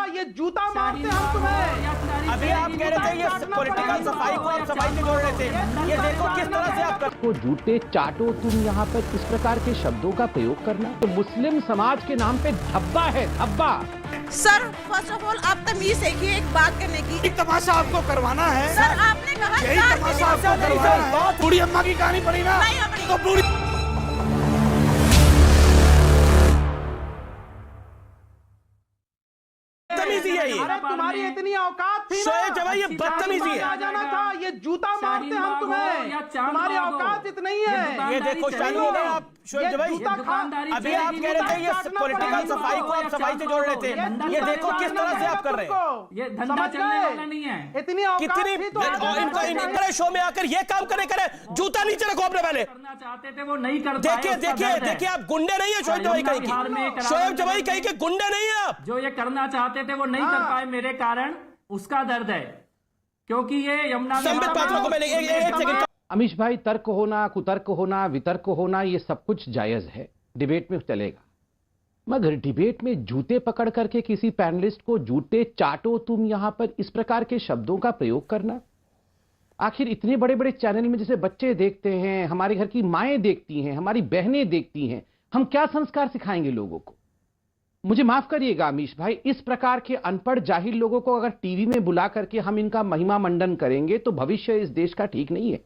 ये जूता मारते हम तुम्हें। अभी आप कह रहे थे ये पॉलिटिकल सफाई को आप सफाई से जोड़ रहे थे, ये देखो किस तरह से आप को जूते चाटो तुम यहाँ पर इस प्रकार के शब्दों का प्रयोग करना तो मुस्लिम समाज के नाम पे धब्बा है, धब्बा। सर फर्स्ट ऑफ ऑल आप तमीज सीखिए एक बात करने की। एक तमाशा आपको करवाना है सर आपने कहा यही तमाशा आपको करवाना है। बूढ़ी अम्मा की कहानी पड़ी ना तो बूढ़ी बदतमीजी है ये। अरे तुम्हारी इतनी औकात थी शोएब जवाई ये बदतमीजी है। आ जाना था, ये जूता मारते हम तुम्हें। तुम्हारी औकात इतना ही है। ये देखो चालू हो गए आप शोएब जवाई। अभी आप कह रहे थे ये पॉलिटिकल सफाई को आप सफाई से जोड़ रहे थे, ये देखो किस तरह से आप कर रहे हैं। ये धंधा चलने वाला नहीं है। इतनी कितनी इनका शो में आकर ये काम करे जूता नीचे रखो अपने पहले। करना चाहते थे वो नहीं कर देखिए देखिए देखिए आप गुंडे नहीं है शोएब जवाई कहीं के, शोएब जवाई कहीं के गुंडे नहीं है आप। जो ये करना चाहते थे वो नहीं कर पाए मेरे कारण, उसका दर्द है, क्योंकि ये यमुना संबित पात्रों को मैंने एक सेकंड। अमीश भाई, तर्क होना, कुतर्क होना, वितर्क होना, ये सब कुछ जायज है, डिबेट में चलेगा, मगर डिबेट में जूते पकड़ करके किसी पैनलिस्ट को जूते चाटो तुम यहां पर इस प्रकार के शब्दों का प्रयोग करना। आखिर इतने बड़े बड़े चैनल में जैसे बच्चे देखते हैं, हमारे घर की माएं देखती हैं, हमारी बहनें देखती हैं, हम क्या संस्कार सिखाएंगे लोगों को? मुझे माफ करिएगा अमीश भाई, इस प्रकार के अनपढ़ जाहिल लोगों को अगर टीवी में बुला करके हम इनका महिमा मंडन करेंगे तो भविष्य इस देश का ठीक नहीं है।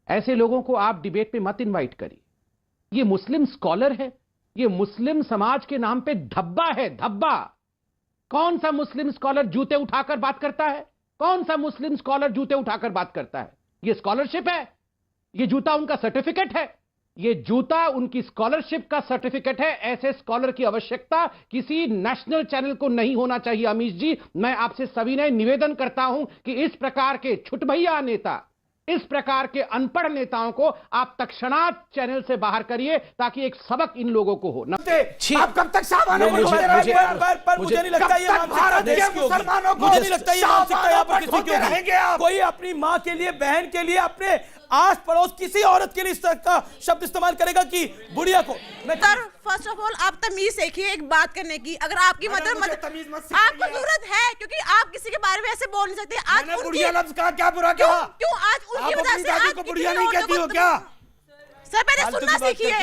ऐसे लोगों को आप डिबेट पे मत इनवाइट करिए। ये मुस्लिम स्कॉलर है, ये मुस्लिम समाज के नाम पे धब्बा है, धब्बा। कौन सा मुस्लिम स्कॉलर जूते उठाकर बात करता है? कौन सा मुस्लिम स्कॉलर जूते उठाकर बात करता है? ये स्कॉलरशिप है, ये जूता उनका सर्टिफिकेट है, ये जूता उनकी स्कॉलरशिप का सर्टिफिकेट है। ऐसे स्कॉलर की आवश्यकता किसी नेशनल चैनल को नहीं होना चाहिए। अमीश जी, मैं आपसे सविनय निवेदन करता हूं कि इस प्रकार के छुटभैया नेता, इस प्रकार के अनपढ़ नेताओं को आप तत्क्षणात चैनल से बाहर करिए ताकि एक सबक इन लोगों को हो। आप कब तक सामानों को मुझे नहीं लगता ये भारत के मुसलमानों को मुझे नहीं लगता ये मानसिकता यहाँ पर किसी की रहेंगे आप। कोई अपनी माँ के लिए, बहन के लिए, अपने आस पड़ोस किसी औरत के लिए इस तरह का शब्द इस्तेमाल करेगा कि बुढ़िया को। सर फर्स्ट ऑफ ऑल आप तमीज सीखिए एक बात करने की। अगर आपकी मतलब आपको जरूरत है, क्योंकि आप किसी के बारे में ऐसे बोल नहीं सकते। आज बुढ़िया लफ्ज का क्या बुरा कहा? क्यों आज उनकी वजह से आज बुढ़िया नहीं कहती हो क्या? सर पहले सुनना सीखिए,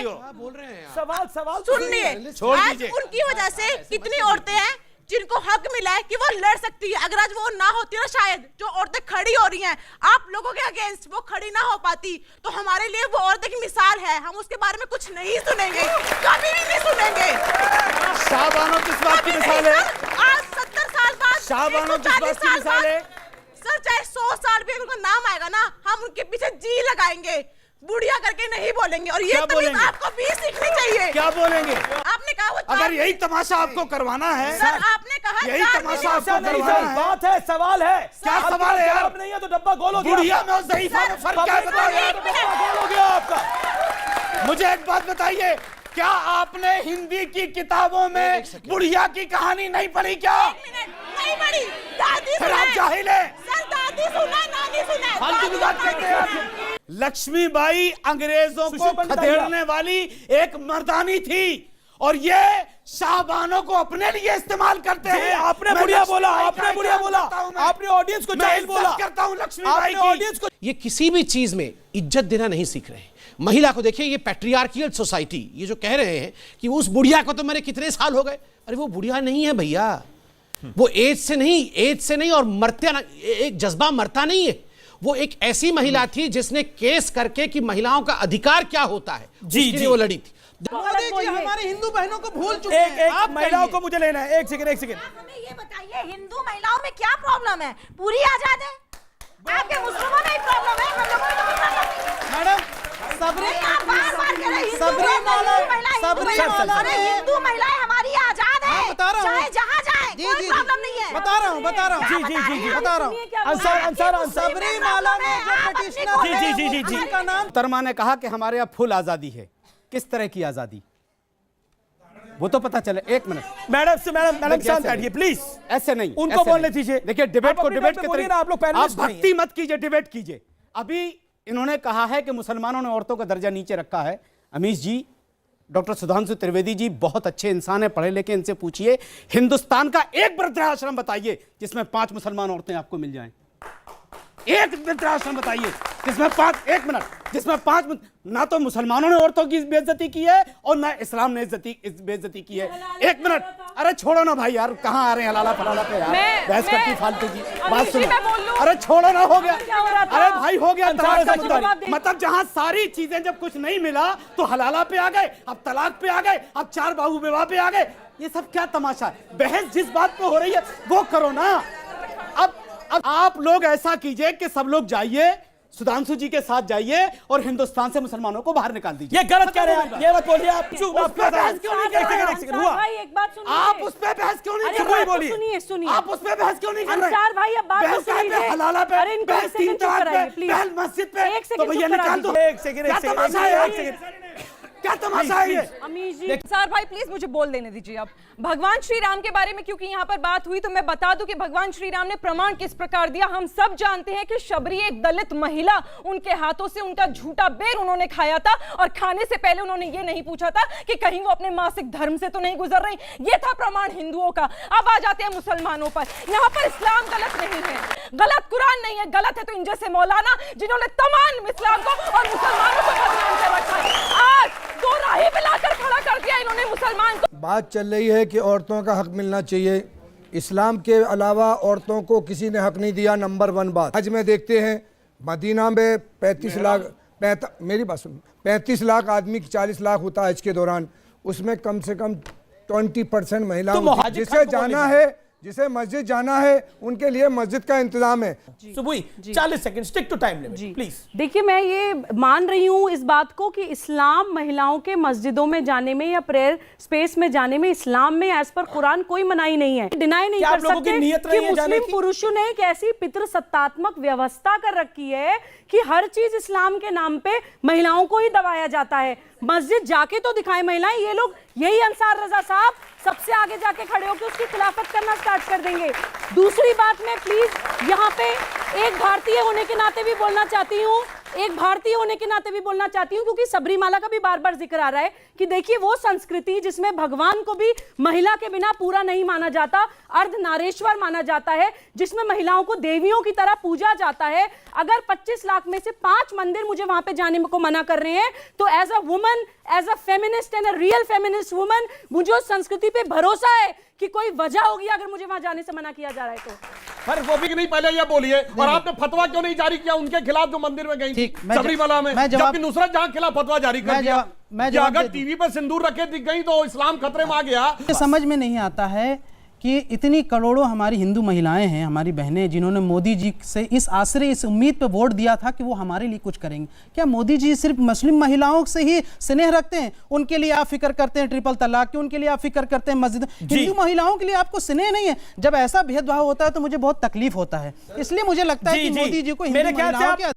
सवाल सुनिए। आज उनकी वजह से कितनी औरतें हैं जिनको हक मिला है कि वो लड़ सकती है। अगर आज वो ना होती ना, शायद जो औरतें खड़ी हो रही हैं आप लोगों के अगेंस्ट, वो खड़ी ना हो पाती, तो हमारे लिए वो औरत की मिसाल है। हम उसके बारे में कुछ नहीं सुनेंगे, कभी भी नहीं सुनेंगे। शाहबानो किस बात की मिसाल है? आज 70 साल बाद, शाहबानो किस बात की मिसाल है? सर चाहे 100 साल भी उनका नाम आएगा ना, हम उनके पीछे जी लगाएंगे, बुढ़िया करके नहीं बोलेंगे। और ये तमीज आपको भी सीखनी चाहिए। क्या बोलेंगे? आपने कहा वो अगर यही तमाशा आपको करवाना है, सर आपने कहा यही तमाशा आपको नहीं करवाना है। बात है, सवाल है। क्या सवाल है यार? नहीं है तो डब्बा गोलोगे। बुढ़िया में और ज़ईफ़ा में फर्क क्या है बताइए? गोलोगे आपका। मुझे एक बात बताइए, क्या आपने हिंदी की किताबों में बुढ़िया की कहानी नहीं पढ़ी क्या? नहीं पढ़ी, दादी फिर आप जाहिल है। सर दादी सुना, नानी सुना। फालतू की बात करते हैं आप। लक्ष्मीबाई अंग्रेजों को खदेड़ने वाली एक मर्दानी थी और ये शाहबानों को अपने लिए इस्तेमाल करते हैं। आपने बुढ़िया बोला, आपने बुढ़िया बोला, आपने ऑडियंस को जाहिल बोला। करता हूं लक्ष्मीबाई की ऑडियंस को। ये किसी भी चीज में इज्जत देना नहीं सीख रहे हैं। महिला को देखिए, ये पैट्रियार्कियल सोसाइटी, ये जो कह रहे हैं कि उस बुढ़िया को तो मेरे कितने साल हो गए, अरे वो बुढ़िया नहीं है भैया, वो एज से नहीं और मरते ना, एक जज्बा मरता नहीं है। वो एक ऐसी महिला थी जिसने केस करके कि महिलाओं का अधिकार क्या होता है उसके लिए वो लड़ी थी। मोदी जी हमारे हिंदू बहनों को भूल चुके हैं। आप महिलाओं को मुझे लेना है। एक सेकंड हमें ये बताइए, हिंदू महिलाओं में क्या प्रॉब्लम है? पूरी आजाद है, आपके मुस्लिमों में प्रॉब्लम है, हम लोगों में तो प्रॉब्लम नहीं। मैडम सबरी हिंदू महिलाएं हमारी आजाद है, बता रहा हूं, चाहे जहाँ जाए कोई प्रॉब्लम नहीं है। बता रहा हूँ जी बता रहा हूँ। अंसार सबरीमाला में जो पिटिशनर जी का नाम तरमा ने कहा कि हमारे यहाँ फुल आजादी है। किस तरह की आजादी, वो तो पता चले। एक मिनट मैडम शांत बैठिए प्लीज। ऐसे नहीं, उनको बोलने दीजिए। देखिए डिबेट को डिबेट के तरीके, आप लोग भक्ति मत कीजिए, डिबेट कीजिए। अभी इन्होंने कहा है कि मुसलमानों ने औरतों का दर्जा नीचे रखा है। अमीश जी, डॉक्टर सुधांशु त्रिवेदी जी बहुत अच्छे इंसान है, पढ़े लिखे, इनसे पूछिए हिंदुस्तान का एक वृद्धाश्रम बताइए जिसमें 5 मुसलमान औरतें आपको मिल जाएं। एक वृद्धाश्रम बताइए जिसमें 5 ना तो मुसलमानों ने औरतों की बेइज्जती की है और ना इस्लाम ने बेइज्जती की है। 1 मिनट, अरे छोड़ो ना भाई यार, कहाँ आ रहे हैं हलाला फलाला पे यार, बहस करती फालतू की बात सुनो। अरे छोड़ो ना, हो गया, अरे भाई हो गया, मतलब जहाँ सारी चीजें जब कुछ नहीं मिला तो हलाला पे आ गए, अब तलाक पे आ गए, अब 4 बाहु विवाह पे आ गए। ये सब क्या तमाशा है? बहस जिस बात पे हो रही है वो करो ना। अब आप लोग ऐसा कीजिए कि सब लोग जाइए, सुधांशु जी के साथ जाइए और हिंदुस्तान से मुसलमानों को बाहर निकाल दीजिए। ये गलत कह रहे हैं, ये मत बोलिए आप। उस पे बहस क्यों नहीं कर रहे? एक बात सुनिए, आप उस पे बहस क्यों नहीं कर रहे? सुनिए, आप उस पे बहस क्यों नहीं कर रहे? अंसार भाई अब बात तो बहस सुनिए। हलाला पे, अरे इनको बहस 3 तलाक पे, बहस मस्जिद पे, तो भैया निकाल दो। एक सेकंड, क्या तमाशा है ये? अमीश जी, अंसार भाई प्लीज मुझे बोल देने दीजिए। अब भगवान श्री राम के बारे में क्योंकि यहाँ पर बात हुई तो मैं बता दूं कि भगवान श्री राम ने प्रमाण किस प्रकार दिया। हम सब जानते हैं कि शबरी एक दलित महिला, उनके हाथों से उनका झूठा बेर उन्होंने खाया था और खाने से पहले उन्होंने ये नहीं पूछा था कि कहीं वो अपने मासिक धर्म से तो नहीं गुजर रही। ये था प्रमाण हिंदुओं का। अब आ जाते हैं मुसलमानों पर। यहाँ पर इस्लाम गलत नहीं है, गलत कुरान नहीं है, गलत है तो इन जैसे मौलाना जिन्होंने तमाम इस्लाम को और मुसलमानों को बदनाम कर रखा है। आज दो राही मिलाकर खड़ा कर दिया इन्होंने मुसलमान को। बात चल रही है कि औरतों का हक मिलना चाहिए। इस्लाम के अलावा औरतों को किसी ने हक नहीं दिया, नंबर 1 बात। हज में देखते हैं मदीना में 35 लाख, मेरी बात सुन, 35 लाख आदमी की 40 लाख होता है हज के दौरान, उसमें कम से कम 20% महिलाओं, जिसे मस्जिद जाना है उनके लिए मस्जिद का इंतजाम है। सुबुई 40 second, stick to time limit please. देखिए, मैं ये मान रही हूँ इस बात को कि इस्लाम महिलाओं के मस्जिदों में जाने में या प्रेयर स्पेस में जाने में इस्लाम में एज पर कुरान कोई मनाही नहीं है। डिनाई नहीं कर सकते कि मुस्लिम पुरुषों ने एक ऐसी पितृसत्तात्मक व्यवस्था कर रखी है कि हर चीज इस्लाम के नाम पे महिलाओं को ही दबाया जाता है। मस्जिद जाके तो दिखाएं महिलाएं। ये लोग, यही अंसार रजा साहब सबसे आगे जाके खड़े होकर उसकी खिलाफत करना स्टार्ट कर देंगे। दूसरी बात, मैं प्लीज यहाँ पे एक भारतीय होने के नाते भी बोलना चाहती हूँ, क्योंकि सबरीमाला का भी बार बार जिक्र आ रहा है कि देखिए वो संस्कृति जिसमें भगवान को भी महिला के बिना पूरा नहीं माना जाता, अर्धनारेश्वर माना जाता है, जिसमें महिलाओं को देवियों की तरह पूजा जाता है। अगर 25 लाख में से 5 मंदिर मुझे वहां पे जाने को मना कर रहे हैं तो as a woman, as a feminist and a real feminist woman, मुझे उस संस्कृति पे भरोसा है कि कोई वजह होगी अगर मुझे वहां जाने से मना किया जा रहा है तो। पर वो भी नहीं, पहले ये बोलिए, और आपने फतवा क्यों नहीं जारी किया उनके खिलाफ जो मंदिर में गई थी सबरीमाला में, जबकि नुसरत जहां खिलाफ फतवा जारी कर दिया? अगर टीवी पर सिंदूर रखे दिख गई तो इस्लाम खतरे में आ गया। समझ में नहीं आता है कि इतनी करोड़ों हमारी हिंदू महिलाएं हैं, हमारी बहनें, जिन्होंने मोदी जी से इस आश्रय, इस उम्मीद पे वोट दिया था कि वो हमारे लिए कुछ करेंगे। क्या मोदी जी सिर्फ मुस्लिम महिलाओं से ही स्नेह रखते हैं? उनके लिए आप फिक्र करते हैं ट्रिपल तलाक की, उनके लिए आप फिक्र करते हैं मस्जिद, हिंदू महिलाओं के लिए आपको स्नेह नहीं है? जब ऐसा भेदभाव होता है तो मुझे बहुत तकलीफ होता है। इसलिए मुझे लगता है कि मोदी जी को हिंदू महिलाओं के